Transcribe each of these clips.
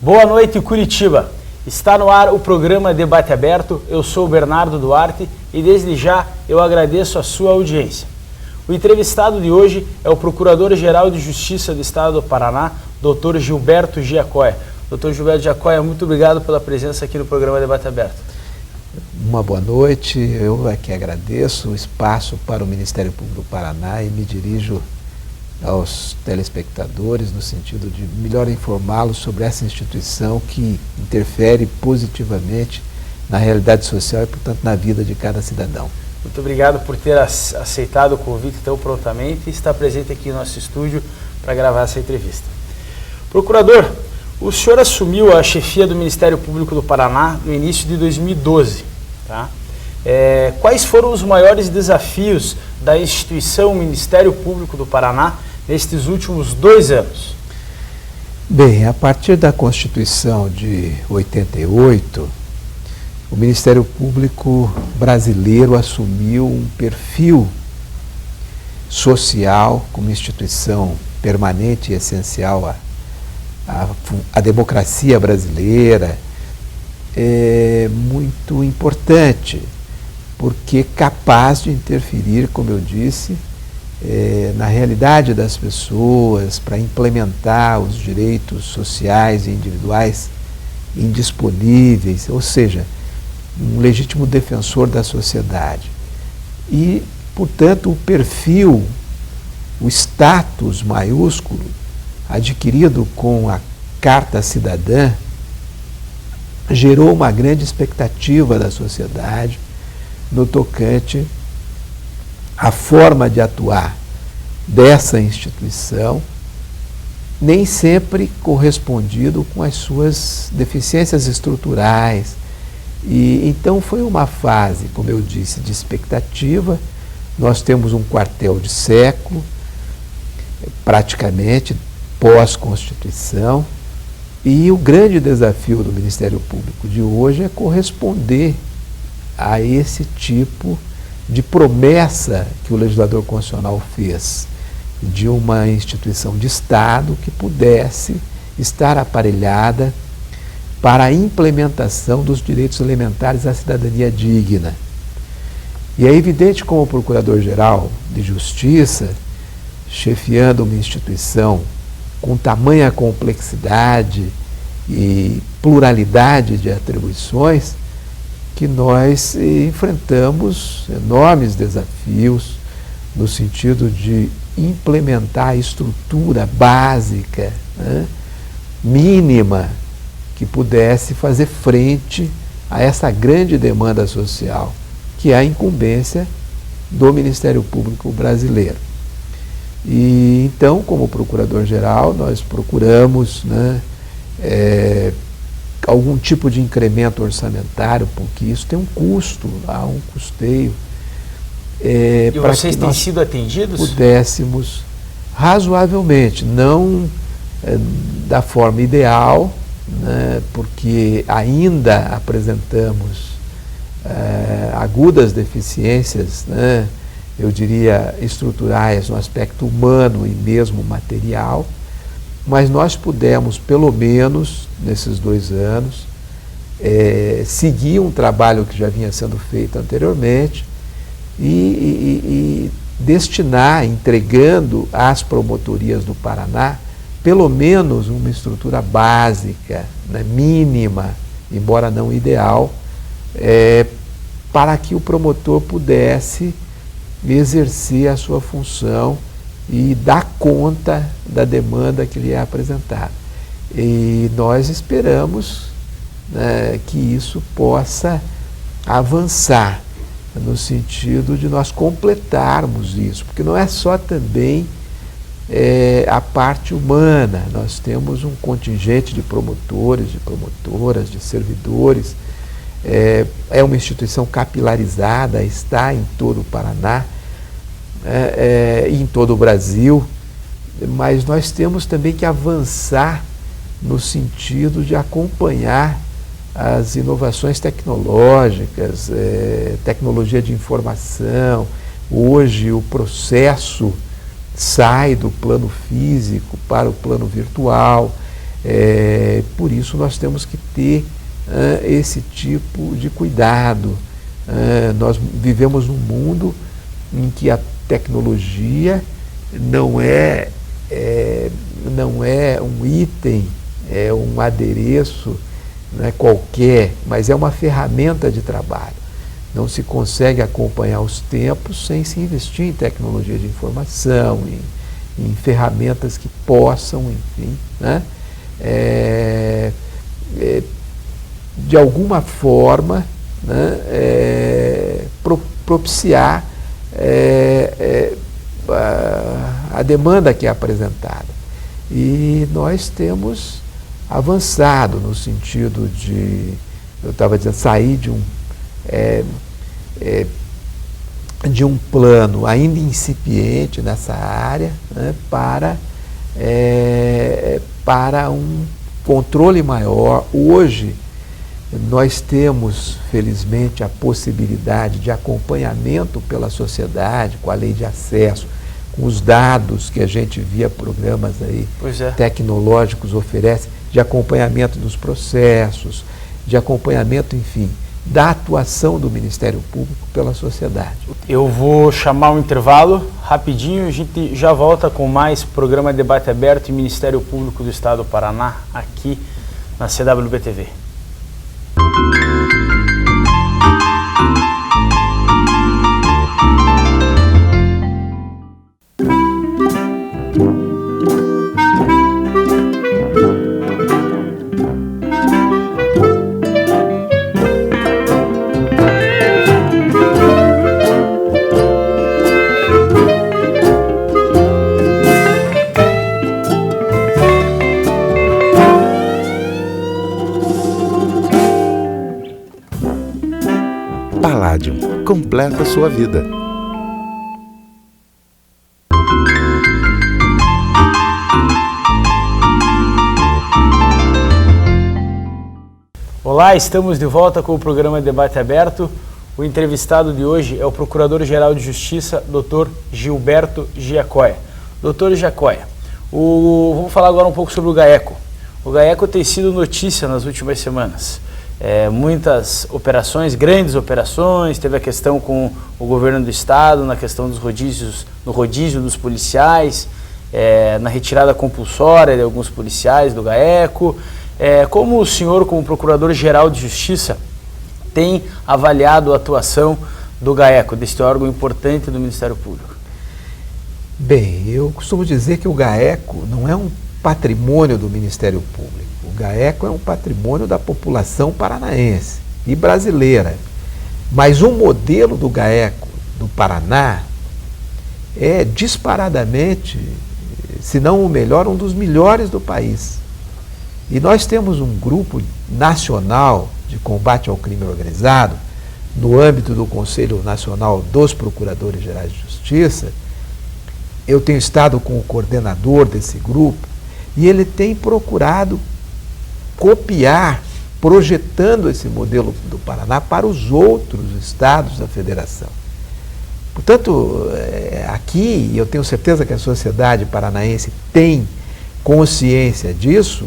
Boa noite, Curitiba. Está no ar o programa Debate Aberto. Eu sou o Bernardo Duarte e desde já eu agradeço a sua audiência. O entrevistado de hoje é o Procurador-Geral de Justiça do Estado do Paraná, Dr. Gilberto Giacoia. Dr. Gilberto Giacoia, muito obrigado pela presença aqui no programa Debate Aberto. Uma boa noite, eu aqui agradeço o espaço para o Ministério Público do Paraná e me dirijo aos telespectadores no sentido de melhor informá-los sobre essa instituição que interfere positivamente na realidade social e, portanto, na vida de cada cidadão. Muito obrigado por ter aceitado o convite tão prontamente e estar presente aqui no nosso estúdio para gravar essa entrevista. Procurador, o senhor assumiu a chefia do Ministério Público do Paraná no início de 2012, tá? Quais foram os maiores desafios da instituição Ministério Público do Paraná nestes últimos 2 anos? Bem, a partir da Constituição de 88, o Ministério Público brasileiro assumiu um perfil social como instituição permanente e essencial à democracia brasileira, muito importante, porque capaz de interferir, como eu disse, na realidade das pessoas, para implementar os direitos sociais e individuais indisponíveis, ou seja, um legítimo defensor da sociedade. E, portanto, o perfil, o status maiúsculo adquirido com a Carta Cidadã gerou uma grande expectativa da sociedade no tocante à forma de atuar dessa instituição, nem sempre correspondido com as suas deficiências estruturais. E então foi uma fase, como eu disse, de expectativa. Nós temos um quartel de século, praticamente pós-Constituição, e o grande desafio do Ministério Público de hoje é corresponder a esse tipo de promessa que o legislador constitucional fez de uma instituição de Estado que pudesse estar aparelhada para a implementação dos direitos elementares à cidadania digna. E é evidente como o Procurador-Geral de Justiça, chefiando uma instituição com tamanha complexidade e pluralidade de atribuições, que nós enfrentamos enormes desafios no sentido de implementar a estrutura básica, né, mínima, que pudesse fazer frente a essa grande demanda social, que é a incumbência do Ministério Público brasileiro. E então, como Procurador-Geral, nós procuramos, né, algum tipo de incremento orçamentário, porque isso tem um custo, há um custeio. E vocês têm sido atendidos? Pudéssemos razoavelmente, não da forma ideal, né, porque ainda apresentamos agudas deficiências, né, eu diria estruturais no aspecto humano e mesmo material, mas nós pudemos, pelo menos nesses 2 anos, seguir um trabalho que já vinha sendo feito anteriormente e destinar, entregando às promotorias do Paraná, pelo menos uma estrutura básica, né, mínima, embora não ideal, para que o promotor pudesse exercer a sua função e dar conta da demanda que lhe é apresentada. E nós esperamos, né, que isso possa avançar no sentido de nós completarmos isso, porque não é só também a parte humana. Nós temos um contingente de promotores, de promotoras, de servidores. É uma instituição capilarizada, está em todo o Paraná, e em todo o Brasil, mas nós temos também que avançar no sentido de acompanhar as inovações tecnológicas, tecnologia de informação, Hoje o processo sai do plano físico para o plano virtual. Por isso nós temos que ter esse tipo de cuidado. Nós vivemos num mundo em que a tecnologia não é um item, é um adereço, não é qualquer, mas é uma ferramenta de trabalho. Não se consegue acompanhar os tempos sem se investir em tecnologia de informação, em ferramentas que possam, enfim, né, de alguma forma, né, propiciar a demanda que é apresentada. E nós temos avançado no sentido de, eu estava dizendo, sair de um plano ainda incipiente nessa área, né, para um controle maior. Hoje nós temos, felizmente, a possibilidade de acompanhamento pela sociedade, com a lei de acesso, com os dados que a gente via programas aí tecnológicos oferece, de acompanhamento dos processos, de acompanhamento, enfim, da atuação do Ministério Público pela sociedade. Eu vou chamar um intervalo rapidinho, a gente já volta com mais programa Debate Aberto e Ministério Público do Estado do Paraná, aqui na CWB-TV. Palladium, completa sua vida. Olá, estamos de volta com o programa Debate Aberto. O entrevistado de hoje é o Procurador-Geral de Justiça, Dr. Gilberto Giacoia. Dr. Giacoia, vamos falar agora um pouco sobre o GAECO. O GAECO tem sido notícia nas últimas semanas. Muitas operações, grandes operações, teve a questão com o governo do estado, na questão dos rodízios, no rodízio dos policiais, na retirada compulsória de alguns policiais do GAECO. Como o senhor, como Procurador-Geral de Justiça, tem avaliado a atuação do GAECO, deste órgão importante do Ministério Público? Bem, eu costumo dizer que o GAECO não é um patrimônio do Ministério Público. O GAECO é um patrimônio da população paranaense e brasileira. Mas o modelo do GAECO do Paraná é disparadamente, se não o melhor, um dos melhores do país. E nós temos um grupo nacional de combate ao crime organizado, no âmbito do Conselho Nacional dos Procuradores Gerais de Justiça. Eu tenho estado com o coordenador desse grupo e ele tem procurado copiar, projetando esse modelo do Paraná para os outros estados da federação. Portanto, aqui, eu tenho certeza que a sociedade paranaense tem consciência disso,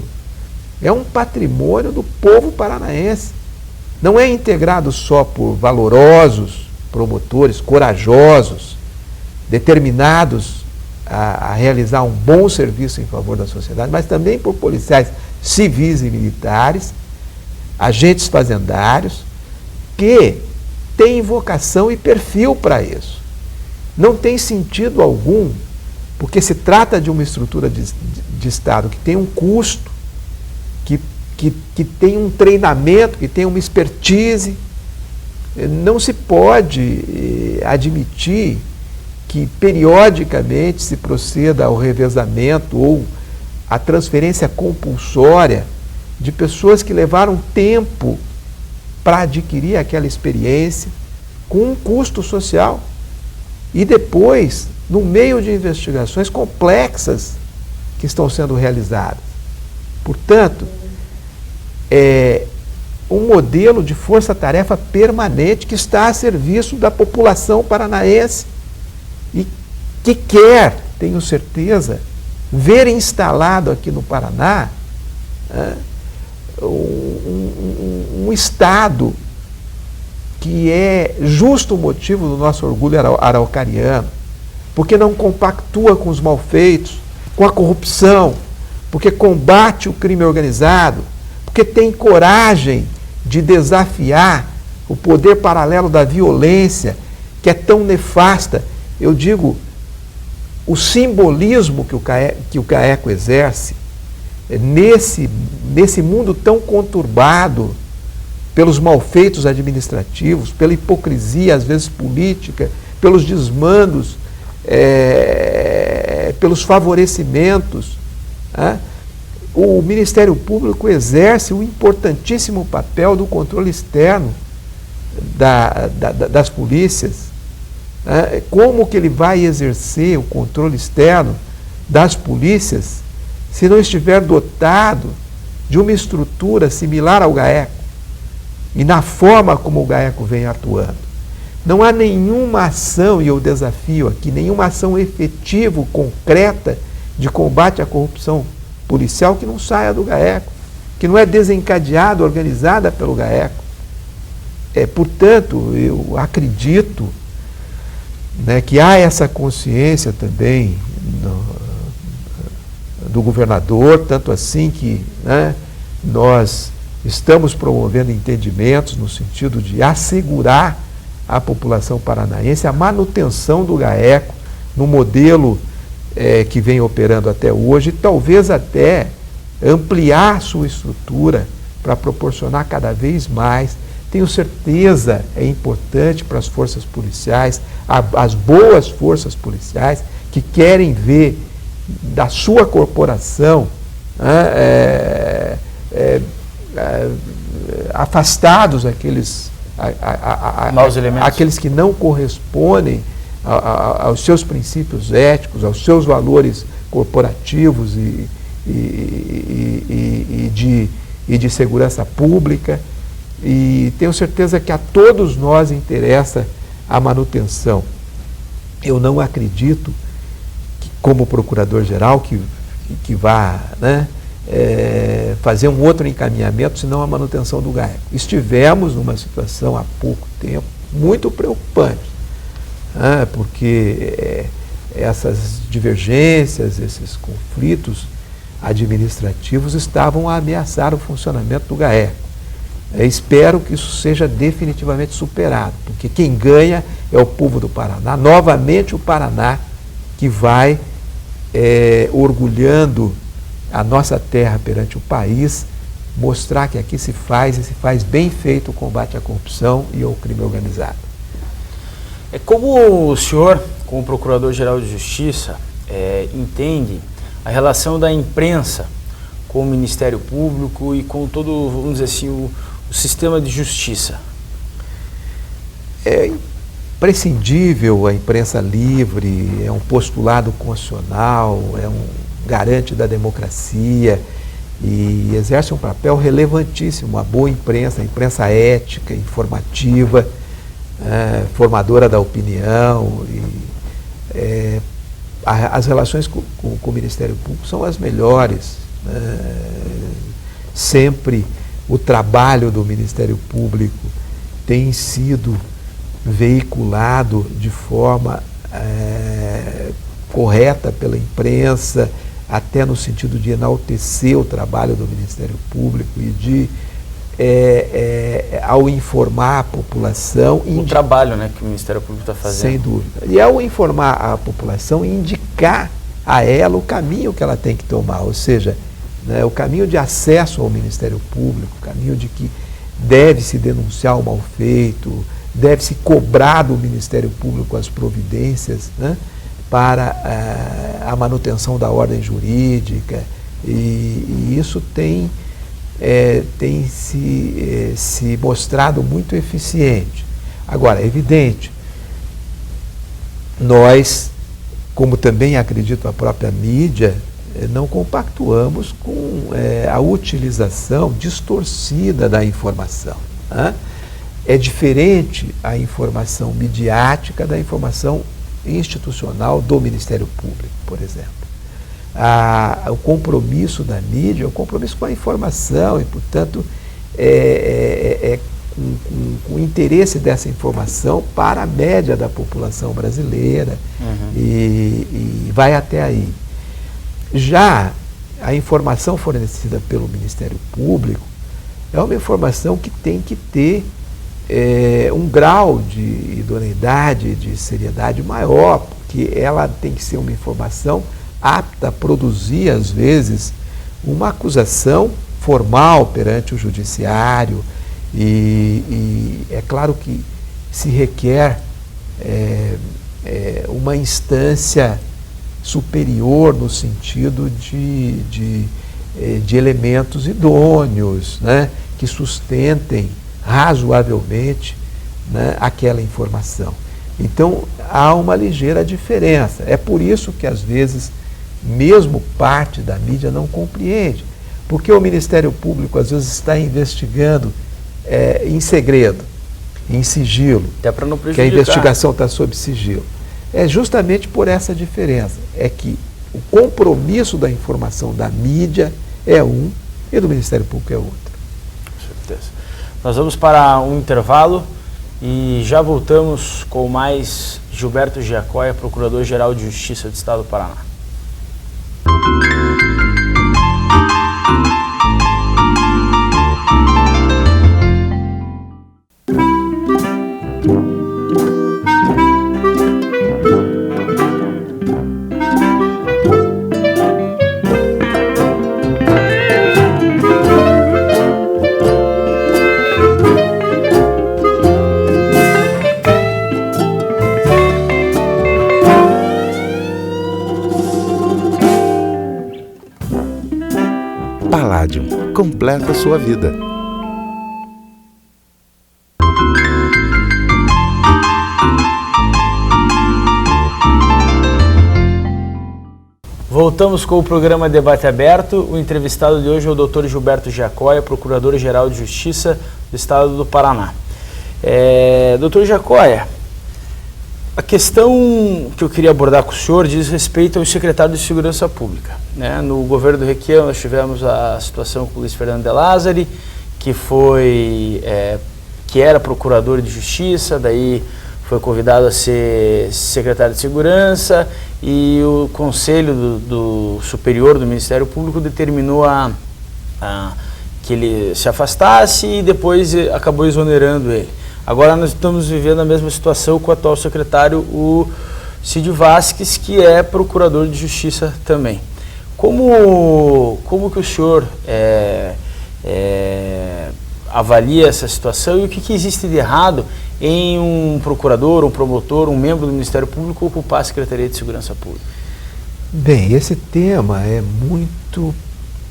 é um patrimônio do povo paranaense. Não é integrado só por valorosos promotores, corajosos, determinados a realizar um bom serviço em favor da sociedade, mas também por policiais civis e militares, agentes fazendários, que têm vocação e perfil para isso. Não tem sentido algum, porque se trata de uma estrutura de Estado que tem um custo, que tem um treinamento, que tem uma expertise. Não se pode admitir que periodicamente se proceda ao revezamento ou à transferência compulsória de pessoas que levaram tempo para adquirir aquela experiência com um custo social e depois, no meio de investigações complexas que estão sendo realizadas. Portanto, é um modelo de força-tarefa permanente que está a serviço da população paranaense e que quer, tenho certeza, ver instalado aqui no Paraná um Estado que é justo motivo do nosso orgulho araucariano, porque não compactua com os malfeitos, com a corrupção, porque combate o crime organizado, porque tem coragem de desafiar o poder paralelo da violência, que é tão nefasta. Eu digo, o simbolismo que o GAECO exerce nesse mundo tão conturbado pelos malfeitos administrativos, pela hipocrisia, às vezes política, pelos desmandos, pelos favorecimentos. O Ministério Público exerce um importantíssimo papel do controle externo das polícias. Como que ele vai exercer o controle externo das polícias se não estiver dotado de uma estrutura similar ao GAECO e na forma como o GAECO vem atuando? Não há nenhuma ação, e eu desafio aqui, nenhuma ação efetiva, concreta de combate à corrupção policial que não saia do GAECO, que não é desencadeada, organizada pelo GAECO. Portanto, eu acredito, né, que há essa consciência também do governador, tanto assim que, né, nós estamos promovendo entendimentos no sentido de assegurar à população paranaense a manutenção do GAECO no modelo que vem operando até hoje, e talvez até ampliar sua estrutura para proporcionar cada vez mais. Tenho certeza, é importante para as forças policiais, as boas forças policiais, que querem ver da sua corporação afastados aqueles que não correspondem aos seus princípios éticos, aos seus valores corporativos e de segurança pública. E tenho certeza que a todos nós interessa a manutenção. Eu não acredito que, como procurador-geral, que vá, né, fazer um outro encaminhamento, senão a manutenção do GAECO. Estivemos numa situação há pouco tempo muito preocupante, porque essas divergências, esses conflitos administrativos estavam a ameaçar o funcionamento do GAECO. Espero que isso seja definitivamente superado, porque quem ganha é o povo do Paraná, novamente o Paraná, que vai orgulhando a nossa terra perante o país, mostrar que aqui se faz, e se faz bem feito, o combate à corrupção e ao crime organizado. Como o senhor, como Procurador-Geral de Justiça, entende a relação da imprensa com o Ministério Público e com todo, vamos dizer assim, o sistema de justiça? É imprescindível a imprensa livre, é um postulado constitucional, é um garante da democracia e exerce um papel relevantíssimo. A boa imprensa, a imprensa ética, informativa, formadora da opinião. As relações com o Ministério Público são as melhores. Sempre o trabalho do Ministério Público tem sido veiculado de forma correta pela imprensa, até no sentido de enaltecer o trabalho do Ministério Público e de, ao informar a população... O trabalho, né, que o Ministério Público está fazendo. Sem dúvida. E ao informar a população, indicar a ela o caminho que ela tem que tomar, ou seja, né, o caminho de acesso ao Ministério Público, o caminho de que deve-se denunciar o mal feito, deve-se cobrar do Ministério Público as providências, né, para a manutenção da ordem jurídica, e isso tem se mostrado muito eficiente. Agora, é evidente, nós, como também acredito a própria mídia, não compactuamos com a utilização distorcida da informação. É diferente a informação midiática da informação institucional do Ministério Público, por exemplo. O compromisso da mídia é o compromisso com a informação e, portanto, com o interesse dessa informação para a média da população brasileira e vai até aí. Já a informação fornecida pelo Ministério Público é uma informação que tem que ter um grau de idoneidade, de seriedade maior, porque ela tem que ser uma informação apta a produzir, às vezes, uma acusação formal perante o judiciário e é claro que se requer uma instância superior no sentido de elementos idôneos, né, que sustentem razoavelmente, né, aquela informação. Então, há uma ligeira diferença. É por isso que, às vezes, mesmo parte da mídia não compreende, porque o Ministério Público, às vezes, está investigando em segredo, em sigilo, até para não que a investigação está sob sigilo. É justamente por essa diferença, é que o compromisso da informação da mídia é um e do Ministério Público é outro. Com certeza. Nós vamos para um intervalo e já voltamos com mais Gilberto Giacoia, Procurador-Geral de Justiça do Estado do Paraná. Palladium, completa sua vida. Voltamos com o programa Debate Aberto. O entrevistado de hoje é o Dr. Gilberto Giacoia, Procurador-Geral de Justiça do Estado do Paraná. Dr. Giacoia, a questão que eu queria abordar com o senhor diz respeito ao secretário de Segurança Pública, né? No governo do Requião nós tivemos a situação com o Luiz Fernando de Lázari, que era procurador de Justiça, daí foi convidado a ser secretário de Segurança e o Conselho do Superior do Ministério Público determinou que ele se afastasse e depois acabou exonerando ele. Agora nós estamos vivendo a mesma situação com o atual secretário, o Cid Vasques, que é procurador de Justiça também. Como que o senhor avalia essa situação e o que existe de errado em um procurador, um promotor, um membro do Ministério Público ocupar a Secretaria de Segurança Pública? Bem, esse tema é muito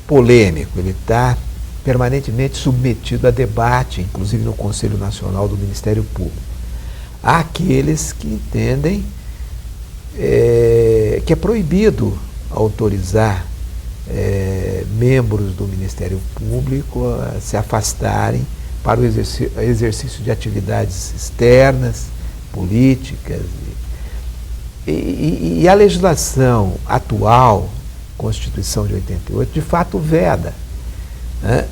polêmico, ele está permanentemente submetido a debate, inclusive no Conselho Nacional do Ministério Público. Há aqueles que entendem que é proibido autorizar membros do Ministério Público a se afastarem para o exercício de atividades externas, políticas. E a legislação atual, Constituição de 88, de fato veda, né?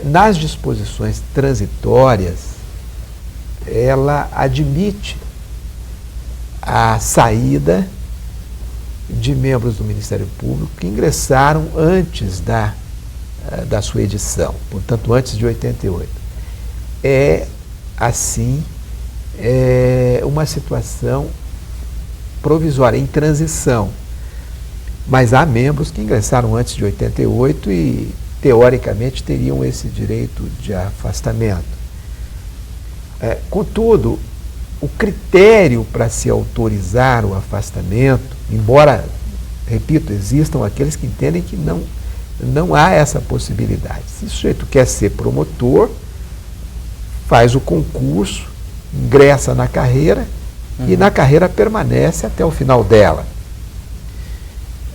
Nas disposições transitórias, ela admite a saída de membros do Ministério Público que ingressaram antes da sua edição, portanto, antes de 88. Assim, uma situação provisória, em transição. Mas há membros que ingressaram antes de 88 e teoricamente teriam esse direito de afastamento. Contudo, o critério para se autorizar o afastamento, embora, repito, existam aqueles que entendem que não há essa possibilidade. Se o sujeito quer ser promotor, faz o concurso, ingressa na carreira e na carreira permanece até o final dela.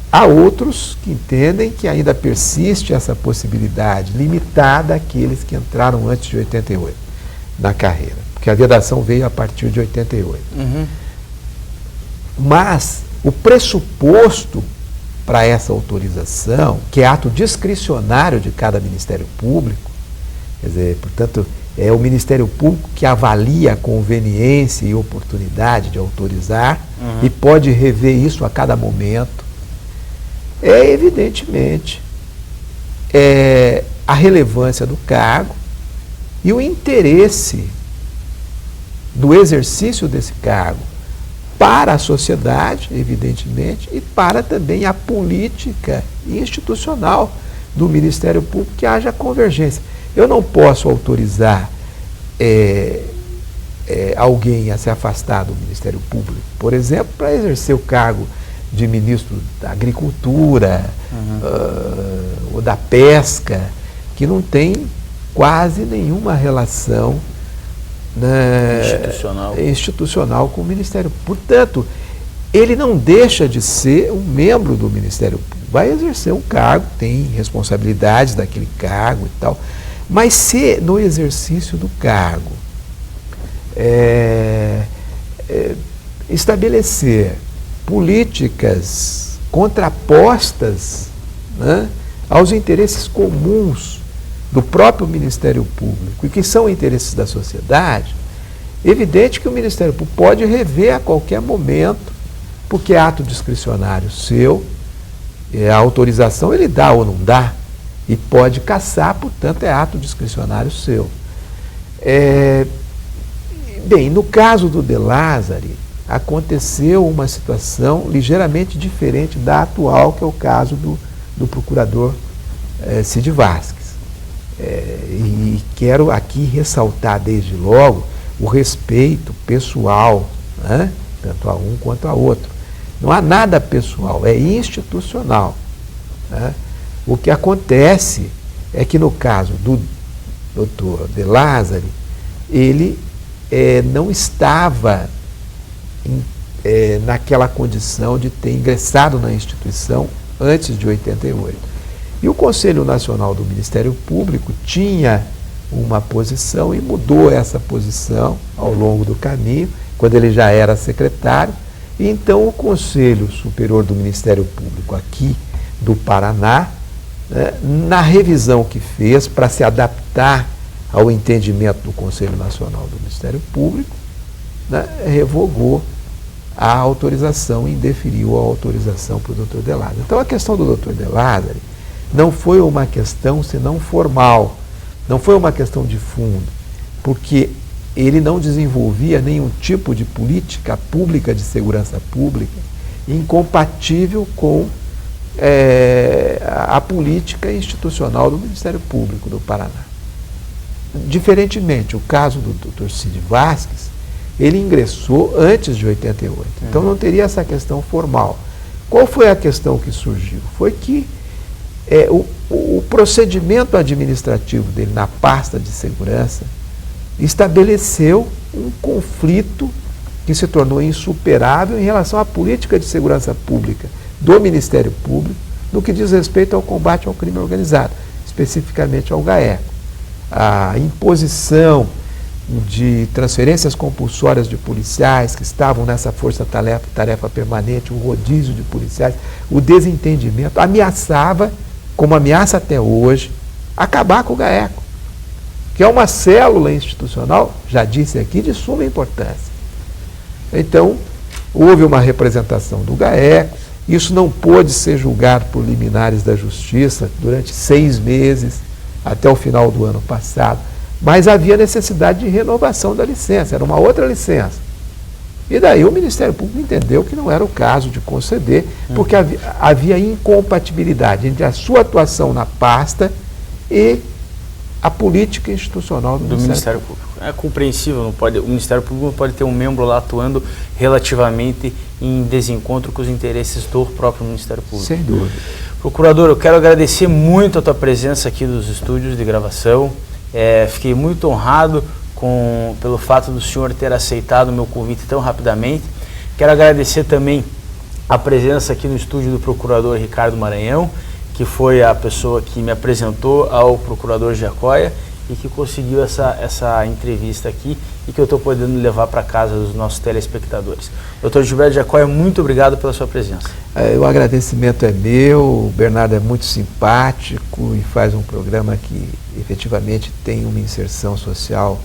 Há outros que entendem que ainda persiste essa possibilidade, limitada àqueles que entraram antes de 88 na carreira, porque a vedação veio a partir de 88. Mas o pressuposto para essa autorização, que é ato discricionário de cada Ministério Público, quer dizer, portanto, é o Ministério Público que avalia a conveniência e oportunidade de autorizar e pode rever isso a cada momento, é evidentemente a relevância do cargo e o interesse do exercício desse cargo para a sociedade, evidentemente, e para também a política institucional do Ministério Público, que haja convergência. Eu não posso autorizar alguém a se afastar do Ministério Público, por exemplo, para exercer o cargo de ministro da Agricultura ou da Pesca, que não tem quase nenhuma relação institucional com o Ministério Público. Portanto, ele não deixa de ser um membro do Ministério Público. Vai exercer um cargo, tem responsabilidades daquele cargo e tal, mas se no exercício do cargo estabelecer políticas contrapostas, né, aos interesses comuns do próprio Ministério Público e que são interesses da sociedade, evidente que o Ministério Público pode rever a qualquer momento, porque é ato discricionário seu, a autorização ele dá ou não dá, e pode cassar, portanto é ato discricionário seu. Bem, no caso do De Lázari, aconteceu uma situação ligeiramente diferente da atual, que é o caso do procurador Cid Vasques. E quero aqui ressaltar desde logo o respeito pessoal, né, tanto a um quanto a outro. Não há nada pessoal, é institucional, né? O que acontece é que no caso do doutor De Lázari, ele não estava naquela condição de ter ingressado na instituição antes de 88. E o Conselho Nacional do Ministério Público tinha uma posição e mudou essa posição ao longo do caminho, quando ele já era secretário. E então o Conselho Superior do Ministério Público aqui do Paraná, na revisão que fez para se adaptar ao entendimento do Conselho Nacional do Ministério Público, revogou a autorização e indeferiu a autorização para o doutor De Lázari. Então a questão do doutor De Lázari não foi uma questão senão formal, não foi uma questão de fundo, porque ele não desenvolvia nenhum tipo de política pública de segurança pública incompatível com a política institucional do Ministério Público do Paraná. Diferentemente, o caso do Dr. Cid Vasques, ele ingressou antes de 88, então não teria essa questão formal. Qual foi a questão que surgiu? Foi que o procedimento administrativo dele na pasta de segurança estabeleceu um conflito que se tornou insuperável em relação à política de segurança pública do Ministério Público, no que diz respeito ao combate ao crime organizado, especificamente ao GAECO. A imposição de transferências compulsórias de policiais que estavam nessa força-tarefa permanente, o rodízio de policiais, o desentendimento, ameaçava, como ameaça até hoje, acabar com o GAECO, que é uma célula institucional, já disse aqui, de suma importância. Então, houve uma representação do GAECO, isso não pôde ser julgado por liminares da Justiça durante 6 meses, até o final do ano passado, mas havia necessidade de renovação da licença, era uma outra licença. E daí o Ministério Público entendeu que não era o caso de conceder, porque havia incompatibilidade entre a sua atuação na pasta e a política institucional do Ministério Público. É compreensível, o Ministério Público não pode ter um membro lá atuando relativamente em desencontro com os interesses do próprio Ministério Público. Sem dúvida. Procurador, eu quero agradecer muito a tua presença aqui nos estúdios de gravação. Fiquei muito honrado pelo fato do senhor ter aceitado o meu convite tão rapidamente. Quero agradecer também a presença aqui no estúdio do Procurador Ricardo Maranhão, que foi a pessoa que me apresentou ao Procurador Giacoia, e que conseguiu essa entrevista aqui e que eu estou podendo levar para casa dos nossos telespectadores. Dr. Gilberto Giacoia, muito obrigado pela sua presença. O agradecimento é meu, o Bernardo é muito simpático e faz um programa que efetivamente tem uma inserção social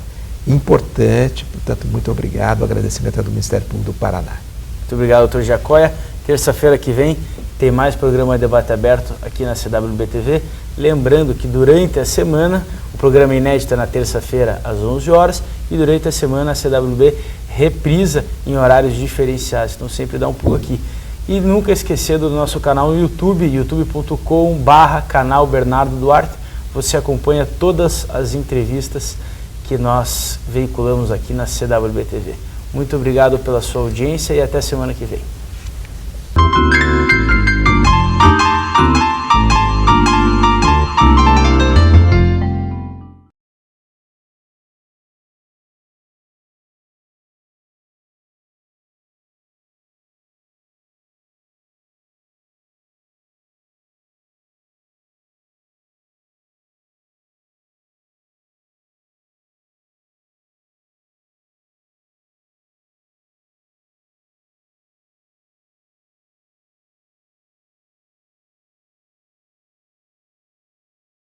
importante, portanto, muito obrigado. O agradecimento é do Ministério Público do Paraná. Muito obrigado, Dr. Giacoia. Terça-feira que vem tem mais programa Debate Aberto aqui na CWB TV. Lembrando que durante a semana, o programa inédito é na terça-feira às 11 horas e durante a semana a CWB reprisa em horários diferenciados. Então sempre dá um pulo aqui. E nunca esquecer do nosso canal no YouTube, youtube.com/canal Bernardo Duarte. Você acompanha todas as entrevistas que nós veiculamos aqui na CWB TV. Muito obrigado pela sua audiência e até semana que vem.